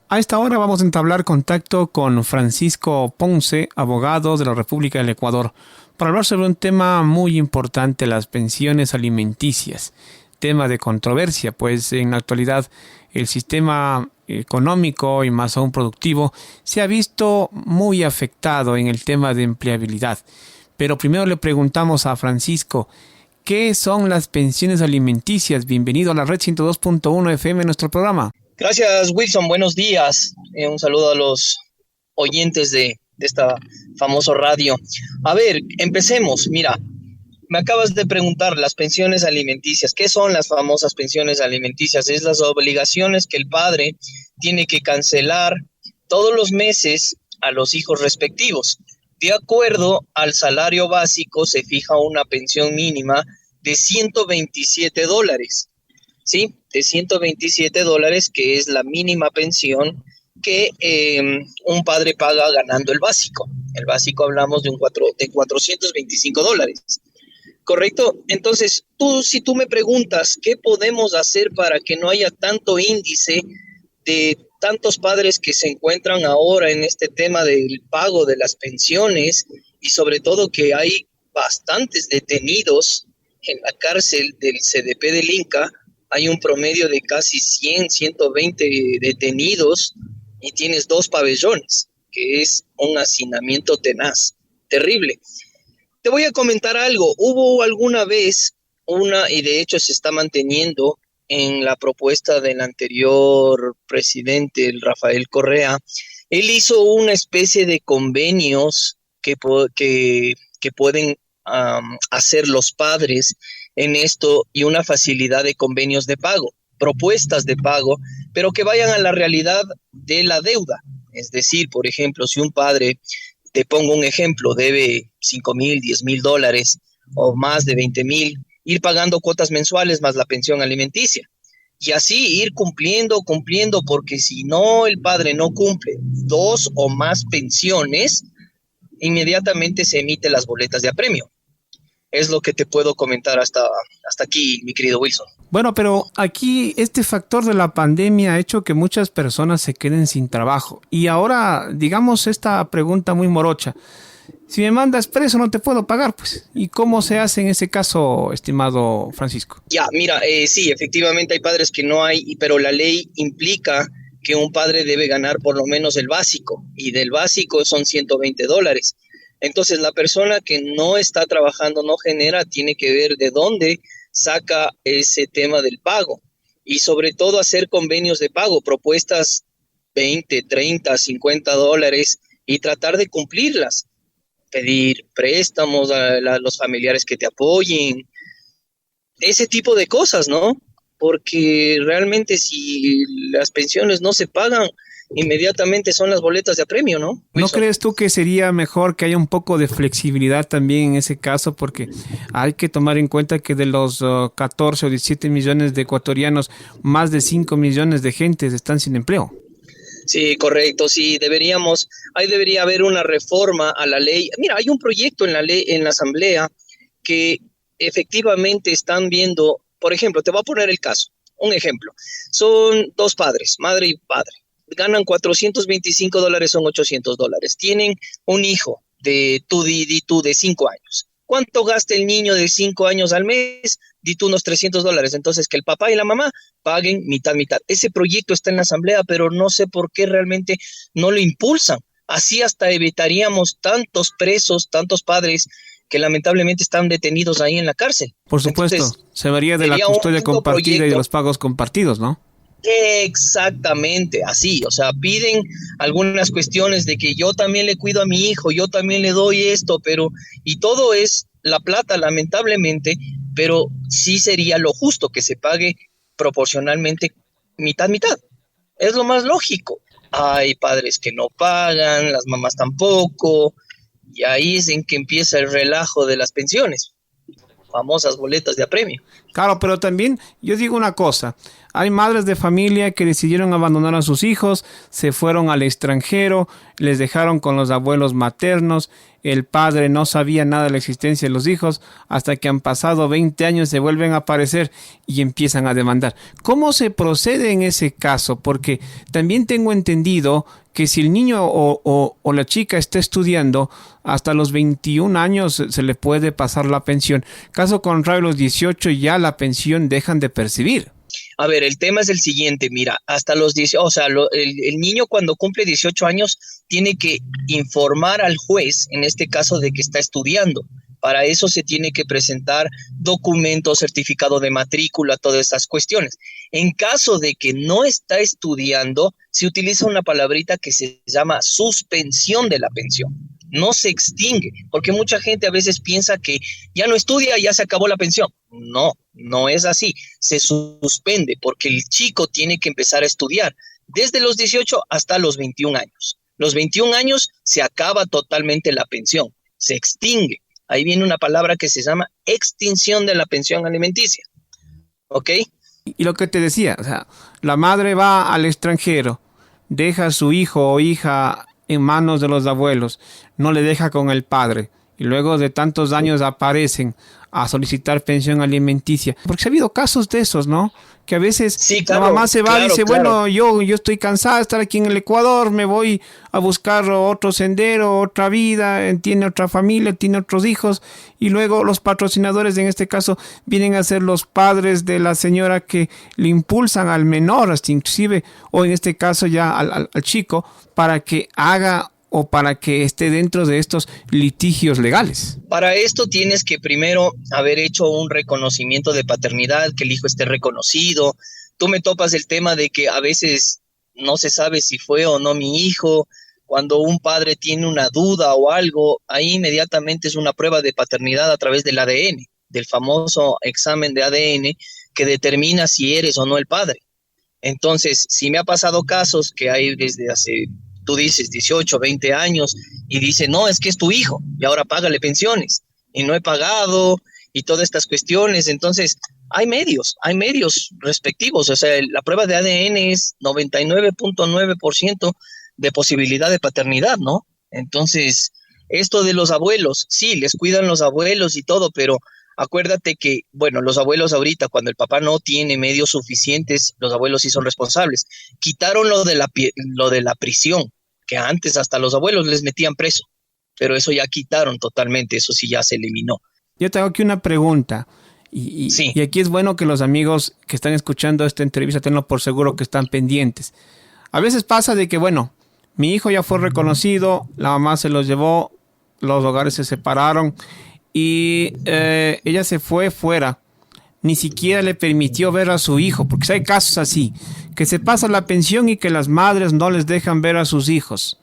A esta hora vamos a entablar contacto con Francisco Ponce, abogado de la República del Ecuador, para hablar sobre un tema muy importante, las pensiones alimenticias. Tema de controversia, pues en la actualidad el sistema económico y más aún productivo se ha visto muy afectado en el tema de empleabilidad. Pero primero le preguntamos a Francisco, ¿qué son las pensiones alimenticias? Bienvenido a la Red 102.1 FM, nuestro programa. Gracias, Wilson. Buenos días. Un saludo a los oyentes de esta famosa radio. A ver, empecemos. Mira, me acabas de preguntar las pensiones alimenticias. ¿Qué son las famosas pensiones alimenticias? Es las obligaciones que el padre tiene que cancelar todos los meses a los hijos respectivos. De acuerdo al salario básico, se fija una pensión mínima de $127. ¿Sí? De $127, que es la mínima pensión que un padre paga ganando el básico. El básico hablamos de $425. ¿Correcto? Entonces, si tú me preguntas qué podemos hacer para que no haya tanto índice de tantos padres que se encuentran ahora en este tema del pago de las pensiones y sobre todo que hay bastantes detenidos en la cárcel del CDP del Inca, hay un promedio de casi 100, 120 detenidos y tienes 2 pabellones, que es un hacinamiento tenaz, terrible. Te voy a comentar algo. Hubo alguna vez y de hecho se está manteniendo en la propuesta del anterior presidente, el Rafael Correa. Él hizo una especie de convenios que pueden hacer los padres en esto y una facilidad de convenios de pago, propuestas de pago, pero que vayan a la realidad de la deuda. Es decir, por ejemplo, si un padre, te pongo un ejemplo, debe $5,000, $10,000 o más de 20,000, ir pagando cuotas mensuales más la pensión alimenticia. Y así ir cumpliendo, porque si no, el padre no cumple 2 o más pensiones, inmediatamente se emiten las boletas de apremio. Es lo que te puedo comentar hasta aquí, mi querido Wilson. Bueno, pero aquí este factor de la pandemia ha hecho que muchas personas se queden sin trabajo. Y ahora, digamos esta pregunta muy morocha. Si me mandas preso no te puedo pagar, pues. ¿Y cómo se hace en ese caso, estimado Francisco? Ya, mira, sí, efectivamente hay padres que no hay, pero la ley implica que un padre debe ganar por lo menos el básico. Y del básico son $120. Entonces, la persona que no está trabajando, no genera, tiene que ver de dónde saca ese tema del pago. Y sobre todo hacer convenios de pago, propuestas 20, 30, $50 y tratar de cumplirlas. Pedir préstamos a los familiares que te apoyen, ese tipo de cosas, ¿no? Porque realmente si las pensiones no se pagan, inmediatamente son las boletas de apremio, ¿no? ¿No Wilson. crees tú que sería mejor que haya un poco de flexibilidad también en ese caso? Porque hay que tomar en cuenta que de los 14 o 17 millones de ecuatorianos, más de 5 millones de gentes están sin empleo. Sí, correcto, sí, ahí debería haber una reforma a la ley. Mira, hay un proyecto en la ley, en la asamblea, que efectivamente están viendo, por ejemplo, te voy a poner el caso, un ejemplo, son 2 padres, madre y padre, ganan $425, son $800, tienen un hijo de 5 años. ¿Cuánto gasta el niño de 5 años al mes? Di tú unos $300. Entonces, que el papá y la mamá paguen mitad, mitad. Ese proyecto está en la asamblea, pero no sé por qué realmente no lo impulsan. Así hasta evitaríamos tantos presos, tantos padres que lamentablemente están detenidos ahí en la cárcel. Por supuesto, Entonces, se vería de la sería un custodia lindo compartida y de proyecto. los pagos compartidos, ¿no? Exactamente, así, o sea, piden algunas cuestiones de que yo también le cuido a mi hijo, yo también le doy esto, y todo es la plata, lamentablemente, pero sí sería lo justo que se pague proporcionalmente mitad, mitad. Es lo más lógico. Hay padres que no pagan, las mamás tampoco, y ahí es en que empieza el relajo de las pensiones, famosas boletas de apremio. Claro, pero también yo digo una cosa, hay madres de familia que decidieron abandonar a sus hijos, se fueron al extranjero, les dejaron con los abuelos maternos, el padre no sabía nada de la existencia de los hijos, hasta que han pasado 20 años se vuelven a aparecer y empiezan a demandar. ¿Cómo se procede en ese caso? Porque también tengo entendido que si el niño o la chica está estudiando, hasta los 21 años se le puede pasar la pensión. Caso contrario, a los 18 ya la pensión dejan de percibir. A ver, el tema es el siguiente, mira, hasta los 18, o sea, el niño cuando cumple 18 años tiene que informar al juez, en este caso, de que está estudiando. Para eso se tiene que presentar documento, certificado de matrícula, todas estas cuestiones. En caso de que no está estudiando, se utiliza una palabrita que se llama suspensión de la pensión. No se extingue, porque mucha gente a veces piensa que ya no estudia y ya se acabó la pensión. No, no es así. Se suspende porque el chico tiene que empezar a estudiar desde los 18 hasta los 21 años. Los 21 años se acaba totalmente la pensión, se extingue. Ahí viene una palabra que se llama extinción de la pensión alimenticia. ¿Ok? Y lo que te decía, o sea, la madre va al extranjero, deja a su hijo o hija en manos de los abuelos, no le deja con el padre, y luego de tantos años aparecen a solicitar pensión alimenticia. Porque ha habido casos de esos, ¿no? Que a veces sí, claro, la mamá se va y dice, bueno, yo estoy cansada de estar aquí en el Ecuador, me voy a buscar otro sendero, otra vida, tiene otra familia, tiene otros hijos, y luego los patrocinadores, en este caso, vienen a ser los padres de la señora que le impulsan al menor, hasta inclusive, o en este caso ya al chico, para que haga o para que esté dentro de estos litigios legales. Para esto tienes que primero haber hecho un reconocimiento de paternidad, que el hijo esté reconocido. Tú me topas el tema de que a veces no se sabe si fue o no mi hijo. Cuando un padre tiene una duda o algo, ahí inmediatamente es una prueba de paternidad a través del ADN, del famoso examen de ADN que determina si eres o no el padre. Entonces, si me ha pasado casos que hay desde hace, tú dices, 18, 20 años, y dice, no, es que es tu hijo, y ahora págale pensiones, y no he pagado, y todas estas cuestiones. Entonces, hay medios respectivos. O sea, la prueba de ADN es 99.9% de posibilidad de paternidad, ¿no? Entonces, esto de los abuelos, sí, les cuidan los abuelos y todo, pero acuérdate que, bueno, los abuelos ahorita, cuando el papá no tiene medios suficientes, los abuelos sí son responsables. Quitaron lo de la prisión, que antes hasta los abuelos les metían preso, pero eso ya quitaron totalmente, eso sí ya se eliminó. Yo tengo aquí una pregunta, sí. Y aquí es bueno que los amigos que están escuchando esta entrevista tenlo por seguro que están pendientes. A veces pasa de que, bueno, mi hijo ya fue reconocido, la mamá se los llevó, los hogares se separaron, y ella se fue fuera, ni siquiera le permitió ver a su hijo, porque hay casos así, que se pasa la pensión y que las madres no les dejan ver a sus hijos.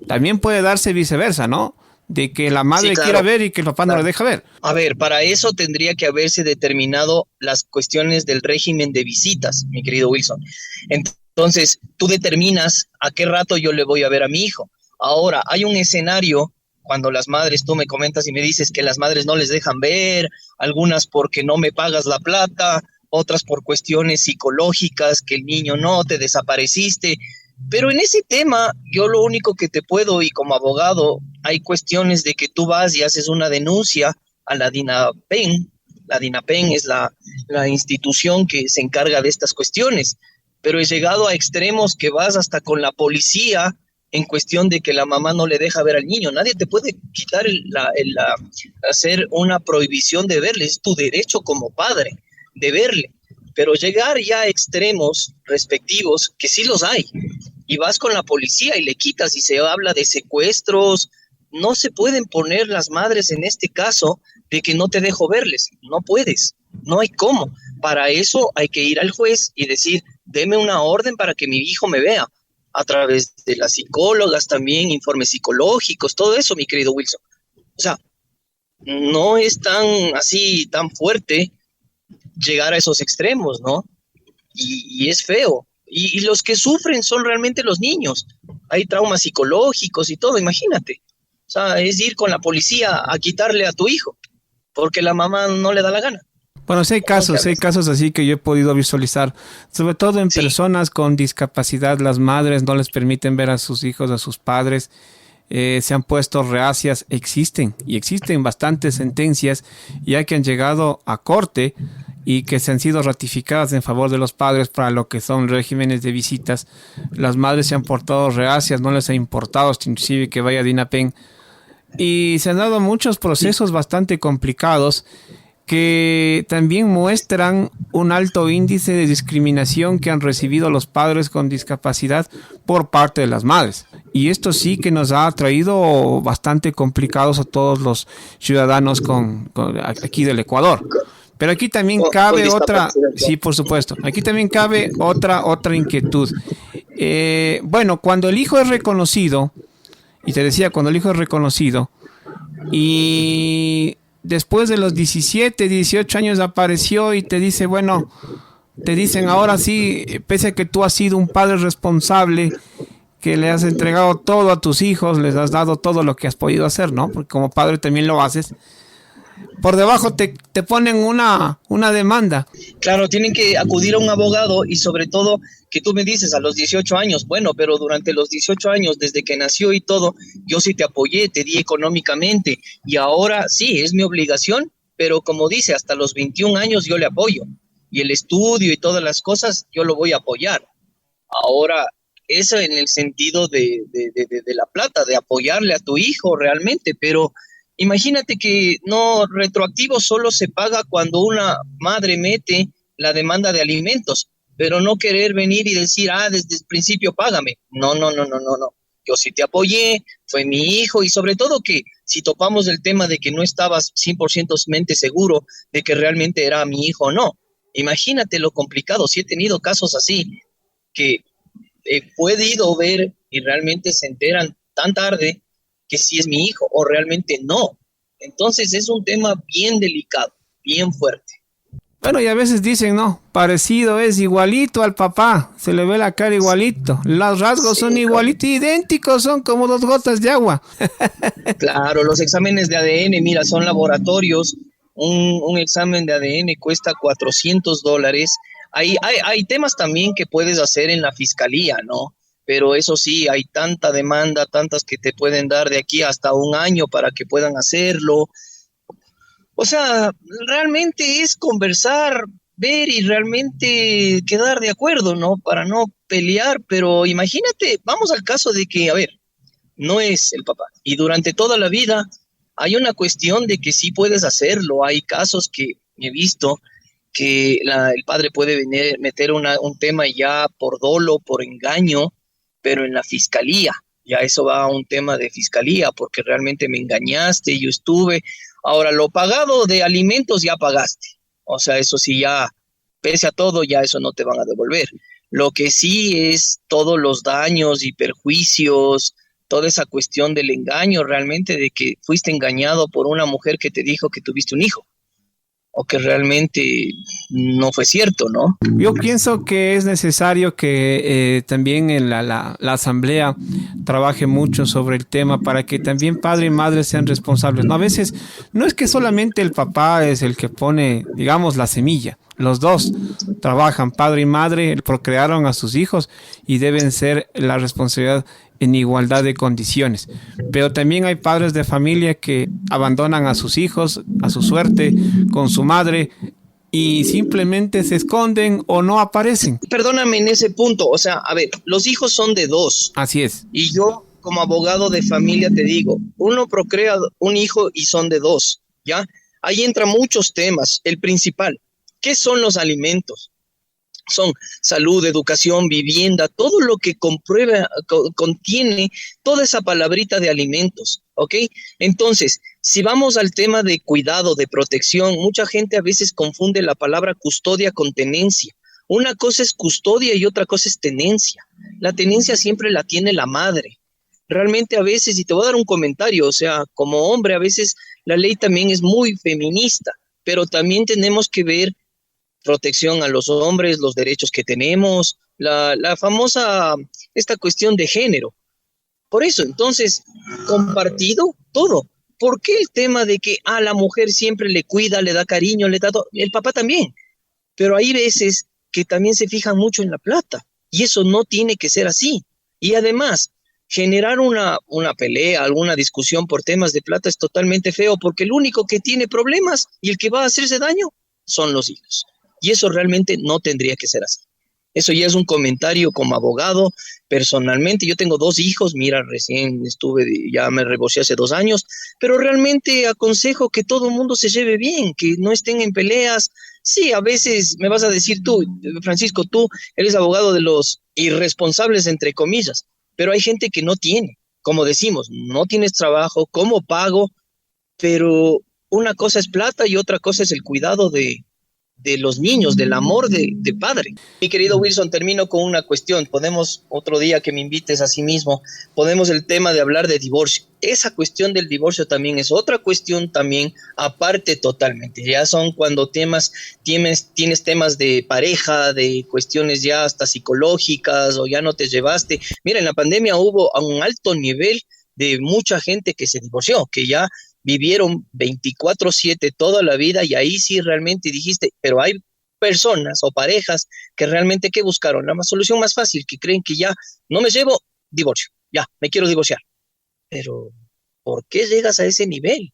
También puede darse viceversa, ¿no? De que la madre quiera ver y que el papá no le deja ver. A ver, para eso tendría que haberse determinado las cuestiones del régimen de visitas, mi querido Wilson. Entonces, tú determinas a qué rato yo le voy a ver a mi hijo. Ahora, hay un escenario cuando las madres, tú me comentas y me dices que las madres no les dejan ver, algunas porque no me pagas la plata, otras por cuestiones psicológicas, que el niño no, te desapareciste. Pero en ese tema, yo lo único que te puedo, y como abogado, hay cuestiones de que tú vas y haces una denuncia a la DINAPEN. La DINAPEN es la institución que se encarga de estas cuestiones, pero he llegado a extremos que vas hasta con la policía en cuestión de que la mamá no le deja ver al niño. Nadie te puede quitar hacer una prohibición de verle, es tu derecho como padre de verle, pero llegar ya a extremos respectivos, que sí los hay, y vas con la policía y le quitas y se habla de secuestros, no se pueden poner las madres en este caso de que no te dejo verles, no puedes, no hay cómo. Para eso hay que ir al juez y decir, deme una orden para que mi hijo me vea, a través de las psicólogas también, informes psicológicos, todo eso, mi querido Wilson. O sea, no es tan fuerte llegar a esos extremos, ¿no? Y es feo. Y los que sufren son realmente los niños. Hay traumas psicológicos y todo, imagínate. O sea, es ir con la policía a quitarle a tu hijo, porque la mamá no le da la gana. Bueno, sí hay Entonces, casos así que yo he podido visualizar, sobre todo en sí, personas con discapacidad, las madres no les permiten ver a sus hijos, a sus padres, se han puesto reacias, existen bastantes sentencias ya que han llegado a corte y que se han sido ratificadas en favor de los padres para lo que son regímenes de visitas. Las madres se han portado reacias, no les ha importado inclusive que vaya DINAPEN y se han dado muchos sí. procesos bastante complicados que también muestran un alto índice de discriminación que han recibido los padres con discapacidad por parte de las madres. Y esto sí que nos ha traído bastante complicados a todos los ciudadanos aquí del Ecuador. Pero aquí también Con cabe otra, discapacidad, sí, por supuesto, aquí también cabe otra inquietud. Bueno, cuando el hijo es reconocido, y te decía, cuando el hijo es reconocido, y después de los 17, 18 años apareció y te dice, bueno, te dicen ahora sí, pese a que tú has sido un padre responsable, que le has entregado todo a tus hijos, les has dado todo lo que has podido hacer, ¿no? Porque como padre también lo haces. Por debajo te ponen una demanda. claro, tienen que acudir a un abogado y sobre todo que tú me dices a los 18 años, bueno, pero durante los 18 años, desde que nació y todo, yo sí te apoyé, te di económicamente y ahora sí, es mi obligación, pero como dice, hasta los 21 años yo le apoyo y el estudio y todas las cosas yo lo voy a apoyar. Ahora, eso en el sentido de la plata, de apoyarle a tu hijo realmente, pero imagínate que no retroactivo solo se paga cuando una madre mete la demanda de alimentos, pero no querer venir y decir, ah, desde el principio págame. No, no, no, no, no, no. Yo sí te apoyé, fue mi hijo y sobre todo que si topamos el tema de que no estabas 100% seguro de que realmente era mi hijo o no. Imagínate lo complicado, si he tenido casos así que he podido ver y realmente se enteran tan tarde que si es mi hijo o realmente no. Entonces es un tema bien delicado, bien fuerte. Bueno, y a veces dicen, no, parecido es igualito al papá, se le ve la cara igualito, los rasgos son Sí, igualitos, idénticos, son como dos gotas de agua. claro, los exámenes de ADN, mira, son laboratorios. Un examen de ADN cuesta $400. Hay temas también que puedes hacer en la fiscalía, ¿no? Pero eso sí, hay tanta demanda, tantas que te pueden dar de aquí hasta un año para que puedan hacerlo. O sea, realmente es conversar, ver y realmente quedar de acuerdo, ¿no? Para no pelear, pero imagínate, vamos al caso de que, a ver, no es el papá. Y durante toda la vida hay una cuestión de que sí puedes hacerlo. Hay casos que he visto que el padre puede venir, meter un tema ya por dolo, por engaño, pero en la fiscalía. Ya eso va a un tema de fiscalía, porque realmente me engañaste, yo estuve. Ahora, lo pagado de alimentos ya pagaste. O sea, eso sí ya, pese a todo, ya eso no te van a devolver. Lo que sí es todos los daños y perjuicios, toda esa cuestión del engaño realmente, de que fuiste engañado por una mujer que te dijo que tuviste un hijo o que realmente no fue cierto, ¿no? Yo pienso que es necesario que también en la asamblea trabaje mucho sobre el tema para que también padre y madre sean responsables. No, a veces no es que solamente el papá es el que pone, digamos, la semilla. Los dos trabajan, padre y madre, procrearon a sus hijos y deben ser la responsabilidad en igualdad de condiciones. Pero también hay padres de familia que abandonan a sus hijos, a su suerte, con su madre y simplemente se esconden o no aparecen. Perdóname en ese punto, o sea, a ver, los hijos son de dos Así es. y yo como abogado de familia te digo, uno procrea un hijo y son de dos, ¿ya? Ahí entran muchos temas. El principal, ¿qué son los alimentos? Son salud, educación, vivienda, todo lo que contiene toda esa palabrita de alimentos, ¿ok? Entonces, si vamos al tema de cuidado, de protección, mucha gente a veces confunde la palabra custodia con tenencia. Una cosa es custodia y otra cosa es tenencia. La tenencia siempre la tiene la madre. Realmente a veces, y te voy a dar un comentario, o sea, como hombre a veces la ley también es muy feminista, pero también tenemos que ver protección a los hombres, los derechos que tenemos, la famosa, esta cuestión de género. Por eso, entonces, compartido todo, ¿por qué el tema de que a la mujer siempre le cuida, le da cariño, le da todo? El papá también, pero hay veces que también se fijan mucho en la plata y eso no tiene que ser así. Y además, generar una pelea, alguna discusión por temas de plata es totalmente feo porque el único que tiene problemas y el que va a hacerse daño son los hijos. Y eso realmente no tendría que ser así. Eso ya es un comentario como abogado. Personalmente, yo tengo 2 hijos, mira, recién ya me divorcié hace 2 años, pero realmente aconsejo que todo el mundo se lleve bien, que no estén en peleas. Sí, a veces me vas a decir tú, Francisco, tú eres abogado de los irresponsables, entre comillas, pero hay gente que no tiene, como decimos, no tienes trabajo, ¿cómo pago? Pero una cosa es plata y otra cosa es el cuidado de los niños, del amor de padre. Mi querido Wilson, termino con una cuestión. Podemos, otro día que me invites a sí mismo, podemos el tema de hablar de divorcio. Esa cuestión del divorcio también es otra cuestión también aparte totalmente. Ya son cuando tienes temas de pareja, de cuestiones ya hasta psicológicas o ya no te llevaste. Mira, en la pandemia hubo a un alto nivel de mucha gente que se divorció, que ya vivieron 24/7 toda la vida y ahí sí realmente dijiste, pero hay personas o parejas que realmente ¿qué buscaron? La solución más fácil, que creen que ya no me llevo, divorcio, ya, me quiero divorciar. Pero, ¿por qué llegas a ese nivel?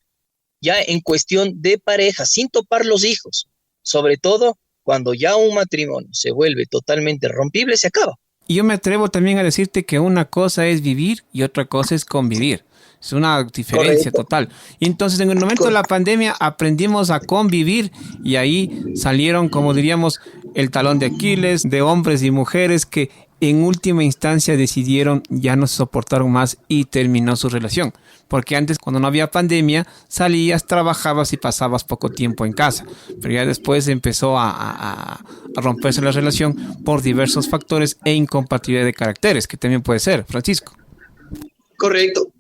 Ya en cuestión de pareja, sin topar los hijos, sobre todo cuando ya un matrimonio se vuelve totalmente rompible, se acaba. Y yo me atrevo también a decirte que una cosa es vivir y otra cosa es convivir. Es una diferencia total. Y entonces en el momento de la pandemia aprendimos a convivir y ahí salieron, como diríamos, el talón de Aquiles de hombres y mujeres que en última instancia decidieron ya no se soportaron más y terminó su relación. Porque antes, cuando no había pandemia, salías, trabajabas y pasabas poco tiempo en casa. Pero ya después empezó a romperse la relación por diversos factores e incompatibilidad de caracteres, que también puede ser, Francisco.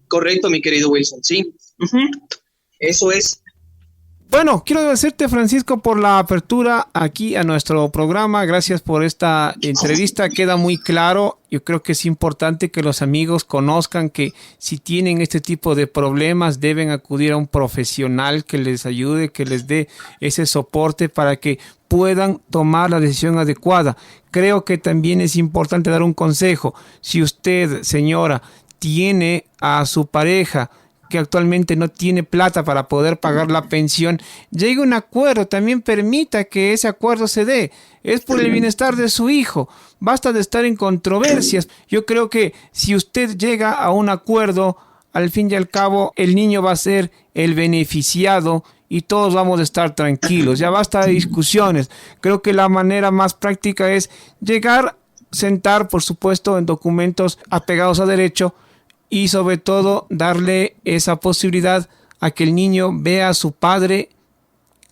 Correcto, mi querido Wilson, sí. Eso es. Bueno, quiero agradecerte, Francisco, por la apertura aquí a nuestro programa. Gracias por esta entrevista. Queda muy claro. Yo creo que es importante que los amigos conozcan que si tienen este tipo de problemas deben acudir a un profesional que les ayude, que les dé ese soporte para que puedan tomar la decisión adecuada. Creo que también es importante dar un consejo. Si usted, señora, tiene a su pareja que actualmente no tiene plata para poder pagar la pensión, llegue a un acuerdo, también permita que ese acuerdo se dé. Es por el bienestar de su hijo. Basta de estar en controversias. Yo creo que si usted llega a un acuerdo, al fin y al cabo, el niño va a ser el beneficiado y todos vamos a estar tranquilos. Ya basta de discusiones. Creo que la manera más práctica es llegar, sentar, por supuesto, en documentos apegados a derecho, y sobre todo darle esa posibilidad a que el niño vea a su padre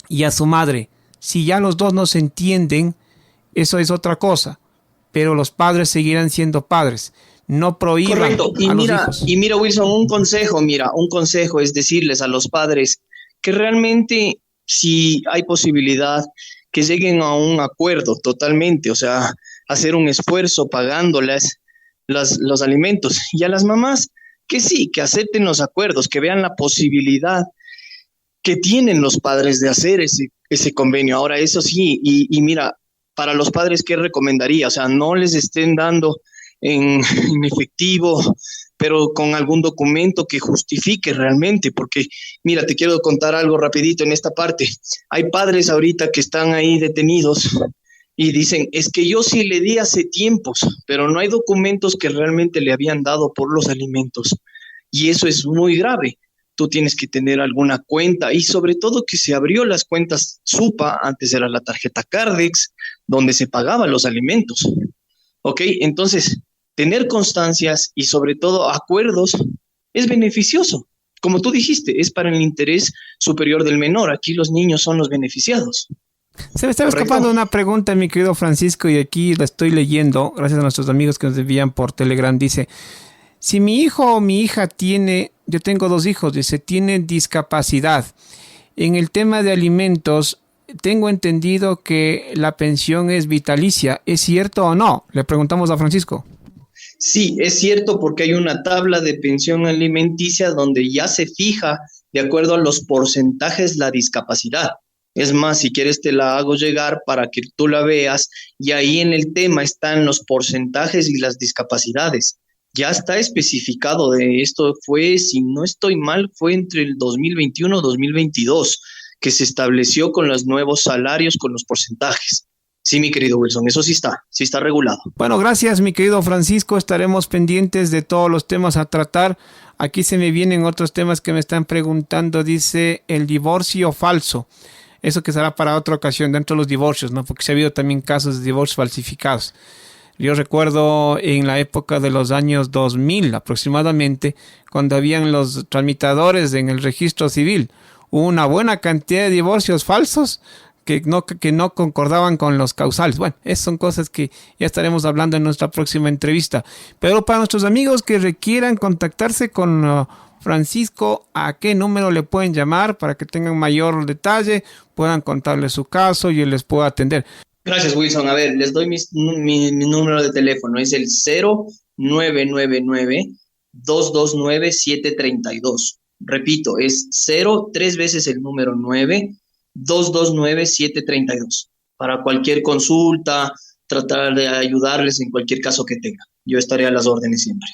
y a su madre. Si ya los dos no se entienden, eso es otra cosa, pero los padres seguirán siendo padres. No prohíban a los hijos. Y mira, Wilson, un consejo es decirles a los padres que realmente si hay posibilidad que lleguen a un acuerdo totalmente, o sea, hacer un esfuerzo pagándoles los alimentos, y a las mamás que sí, que acepten los acuerdos, que vean la posibilidad que tienen los padres de hacer ese convenio. Ahora, eso sí, y mira, para los padres, ¿qué recomendaría? O sea, no les estén dando en efectivo, pero con algún documento que justifique realmente, porque mira, te quiero contar algo rapidito en esta parte. Hay padres ahorita que están ahí detenidos y dicen, es que yo sí le di hace tiempos, pero no hay documentos que realmente le habían dado por los alimentos. Y eso es muy grave. Tú tienes que tener alguna cuenta y sobre todo que se abrió las cuentas SUPA, antes era la tarjeta Cardex, donde se pagaban los alimentos. ¿Ok? Entonces, tener constancias y sobre todo acuerdos es beneficioso. Como tú dijiste, es para el interés superior del menor. Aquí los niños son los beneficiados. Se me estaba escapando una pregunta, mi querido Francisco, y aquí la estoy leyendo, gracias a nuestros amigos que nos envían por Telegram. Dice, si mi hijo o mi hija yo tengo 2 hijos, dice, tienen discapacidad. En el tema de alimentos, tengo entendido que la pensión es vitalicia. ¿Es cierto o no? Le preguntamos a Francisco. Sí, es cierto, porque hay una tabla de pensión alimenticia donde ya se fija de acuerdo a los porcentajes la discapacidad. Es más, si quieres te la hago llegar para que tú la veas y ahí en el tema están los porcentajes y las discapacidades. Ya está especificado de esto, fue, si no estoy mal, fue entre el 2021 y 2022 que se estableció con los nuevos salarios, con los porcentajes. Sí, mi querido Wilson, eso sí está regulado. Bueno, gracias, mi querido Francisco. Estaremos pendientes de todos los temas a tratar. Aquí se me vienen otros temas que me están preguntando. Dice el divorcio falso. Eso que será para otra ocasión dentro de los divorcios, ¿no? Porque se ha habido también casos de divorcios falsificados. Yo recuerdo en la época de los años 2000 aproximadamente, cuando habían los tramitadores en el registro civil, hubo una buena cantidad de divorcios falsos que no concordaban con los causales. Bueno, esas son cosas que ya estaremos hablando en nuestra próxima entrevista. Pero para nuestros amigos que requieran contactarse con Francisco, ¿a qué número le pueden llamar para que tengan mayor detalle, puedan contarle su caso y él les pueda atender? Gracias, Wilson. A ver, les doy mi número de teléfono. Es el 0999-229-732. Repito, es 3 veces el número 9-229-732. Para cualquier consulta, tratar de ayudarles en cualquier caso que tengan. Yo estaré a las órdenes siempre.